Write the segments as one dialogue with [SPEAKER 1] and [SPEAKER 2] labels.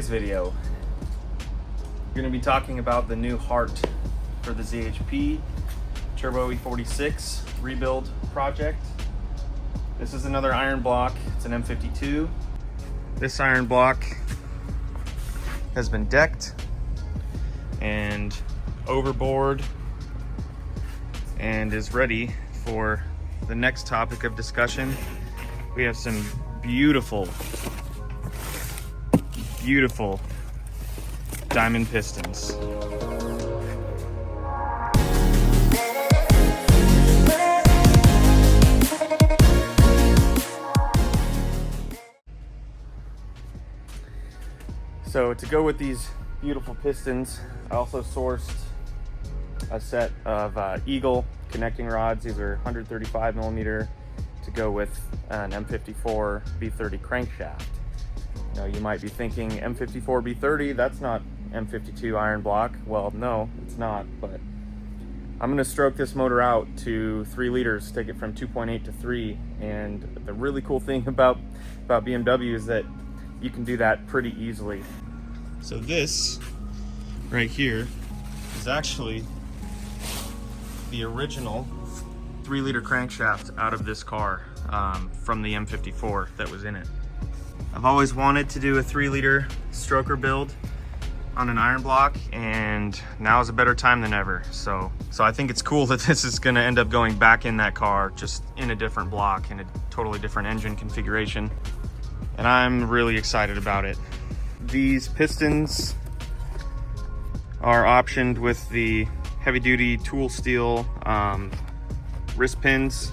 [SPEAKER 1] video, we're going to be talking about the new heart for the ZHP Turbo E46 rebuild project. This is another iron block. It's an M52. This iron block has been decked and overboard and is ready for the next topic of discussion. We have some beautiful diamond pistons. So to go with these beautiful pistons, I also sourced a set of Eagle connecting rods. These are 135 millimeter to go with an M54 B30 crankshaft. You know, you might be thinking M54 B30, that's not M52 iron block. Well, no, it's not, but I'm gonna stroke this motor out to 3 liters, take it from 2.8 to 3. And the really cool thing about BMW is that you can do that pretty easily. So this right here is actually the original 3-liter crankshaft out of this car, from the M54 that was in it. I've always wanted to do a 3-liter stroker build on an iron block, and now is a better time than ever. So I think it's cool that this is gonna end up going back in that car, just in a different block, in a totally different engine configuration. And I'm really excited about it. These pistons are optioned with the heavy-duty tool steel wrist pins.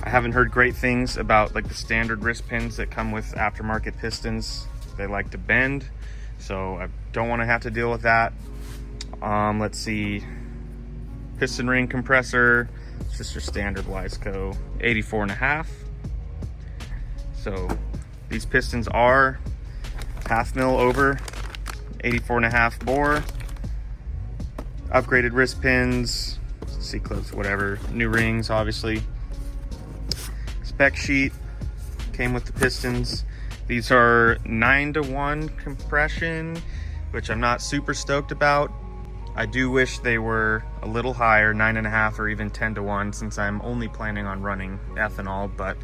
[SPEAKER 1] I haven't heard great things about like the standard wrist pins that come with aftermarket pistons. They like to bend, so I don't want to have to deal with that. Let's see, piston ring compressor, it's just your standard Wiseco 84.5. So these pistons are 1/2 mil over, 84.5 bore, upgraded wrist pins, C-clips, whatever, new rings, obviously. Spec sheet came with the pistons. These are 9-to-1 compression, which I'm not super stoked about. I do wish they were a little higher, 9.5 or even 10-to-1, since I'm only planning on running ethanol, but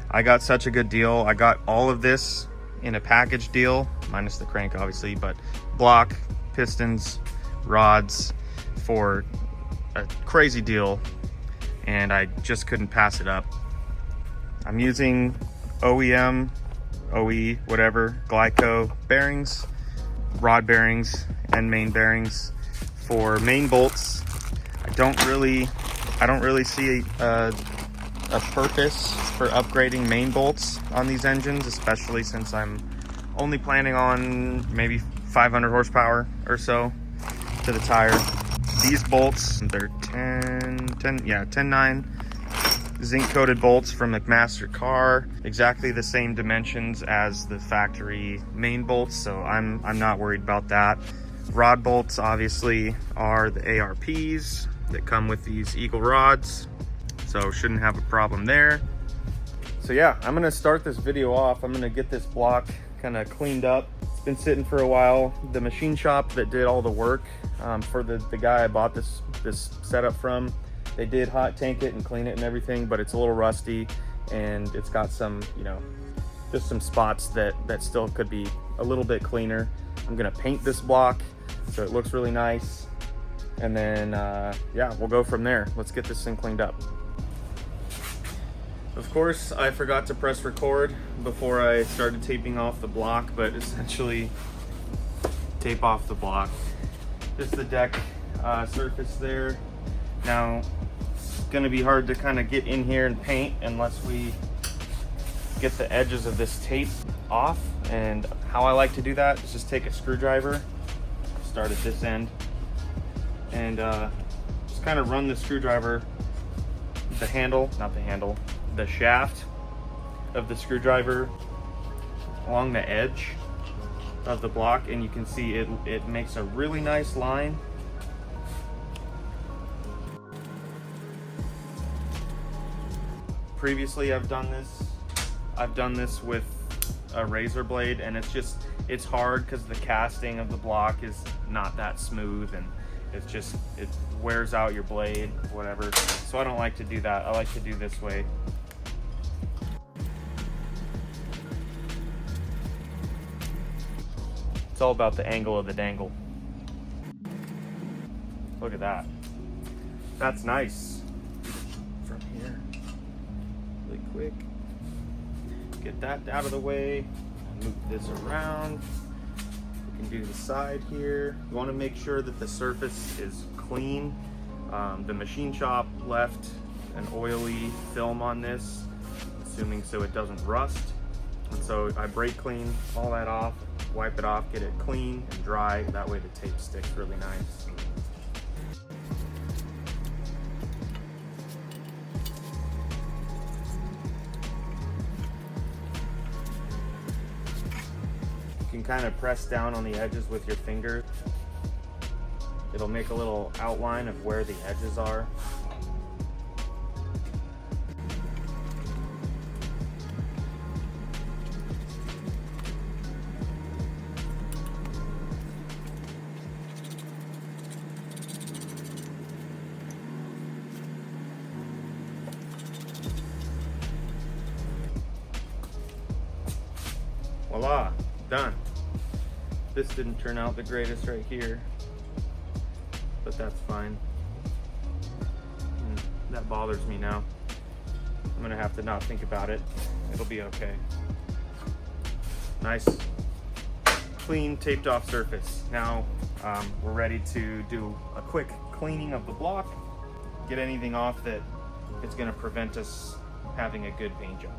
[SPEAKER 1] I got such a good deal. I got all of this in a package deal, minus the crank obviously, but block, pistons, rods for a crazy deal, and I just couldn't pass it up. I'm using OEM, OE, whatever, Glyco bearings, rod bearings, and main bearings. For main bolts, I don't really see a purpose for upgrading main bolts on these engines, especially since I'm only planning on maybe 500 horsepower or so to the tire. These bolts, they're 10-9 zinc coated bolts from McMaster Car, exactly the same dimensions as the factory main bolts, so I'm not worried about that. Rod bolts obviously are the ARPs that come with these Eagle rods, so shouldn't have a problem there. So yeah, I'm gonna start this video off. I'm gonna get this block kind of cleaned up. It's been sitting for a while. The machine shop that did all the work for the guy I bought this setup from, they did hot tank it and clean it and everything, but it's a little rusty and it's got some, you know, just some spots that still could be a little bit cleaner. I'm gonna paint this block so it looks really nice, and then yeah, we'll go from there. Let's get this thing cleaned up. Of course, I forgot to press record before I started taping off the block, but essentially tape off the block. Just the deck surface there. Now, it's gonna be hard to kind of get in here and paint unless we get the edges of this tape off. And how I like to do that is just take a screwdriver, start at this end, and just kind of run the screwdriver, the shaft of the screwdriver along the edge of the block, and you can see it makes a really nice line. Previously I've done this with a razor blade, and it's hard because the casting of the block is not that smooth, and it's just, it wears out your blade, whatever. So I don't like to do that. I like to do this way. It's all about the angle of the dangle. Look at that. That's nice. From here, really quick. Get that out of the way. Move this around. We can do the side here. You want to make sure that the surface is clean. The machine shop left an oily film on this, assuming so it doesn't rust. And so I brake clean all that off, wipe it off, get it clean and dry. That way the tape sticks really nice. You can kind of press down on the edges with your finger. It'll make a little outline of where the edges are. Voila, done. This didn't turn out the greatest right here, but that's fine. That bothers me now. I'm gonna have to not think about it. It'll be okay. Nice, clean, taped off surface. Now we're ready to do a quick cleaning of the block, get anything off that is gonna prevent us having a good paint job.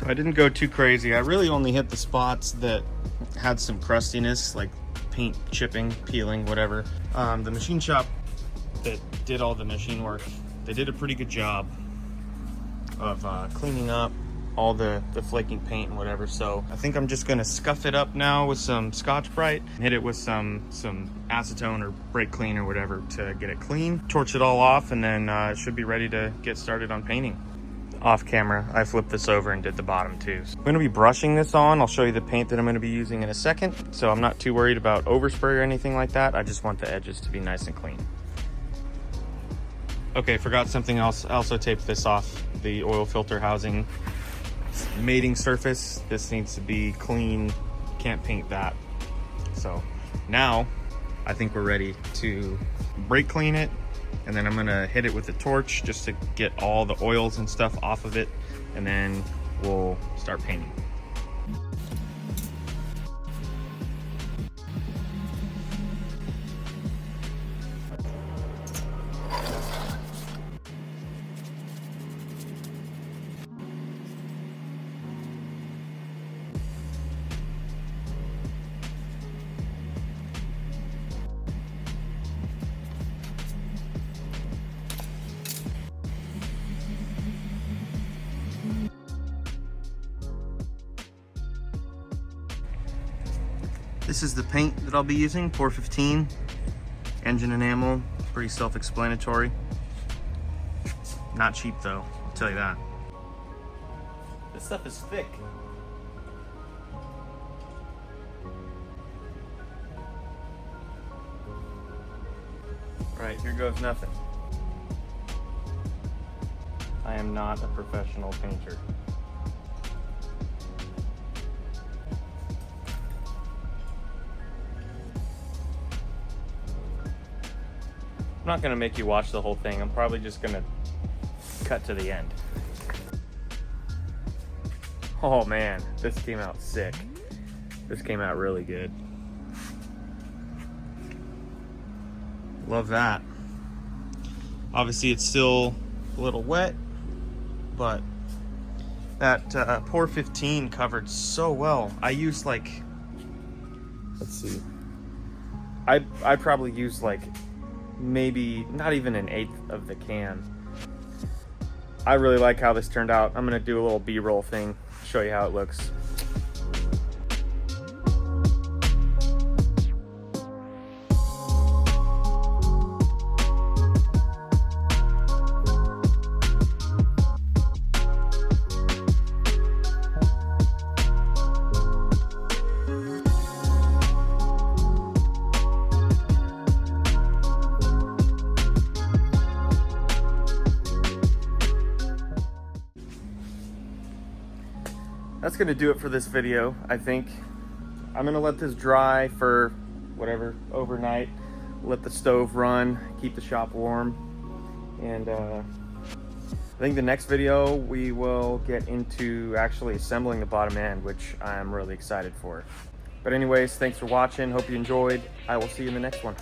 [SPEAKER 1] So I didn't go too crazy. I really only hit the spots that had some crustiness, like paint chipping, peeling, whatever. The machine shop that did all the machine work, they did a pretty good job of cleaning up all the flaking paint and whatever. So I think I'm just gonna scuff it up now with some Scotch-Brite, hit it with some acetone or brake clean or whatever to get it clean, torch it all off, and then it should be ready to get started on painting. Off camera, I flipped this over and did the bottom too. So I'm gonna be brushing this on. I'll show you the paint that I'm gonna be using in a second. So I'm not too worried about overspray or anything like that. I just want the edges to be nice and clean. Okay, forgot something else. I also taped this off, the oil filter housing mating surface. This needs to be clean, can't paint that. So now I think we're ready to brake clean it, and then I'm gonna hit it with a torch just to get all the oils and stuff off of it, and then we'll start painting. This is the paint that I'll be using, 415, engine enamel, pretty self-explanatory. Not cheap though, I'll tell you that. This stuff is thick. All right, here goes nothing. I am not a professional painter. I'm not gonna make you watch the whole thing. I'm probably just gonna cut to the end. Oh man, this came out sick. This came out really good. Love that. Obviously it's still a little wet, but that Pour 15 covered so well. I used like, let's see, I probably used like maybe not even an eighth of the can. I really like how this turned out. I'm gonna do a little B-roll thing, show you how it looks. That's gonna do it for this video, I think. I'm gonna let this dry for whatever, overnight. Let the stove run, keep the shop warm. And I think the next video we will get into actually assembling the bottom end, which I'm really excited for. But anyways, thanks for watching. Hope you enjoyed. I will see you in the next one.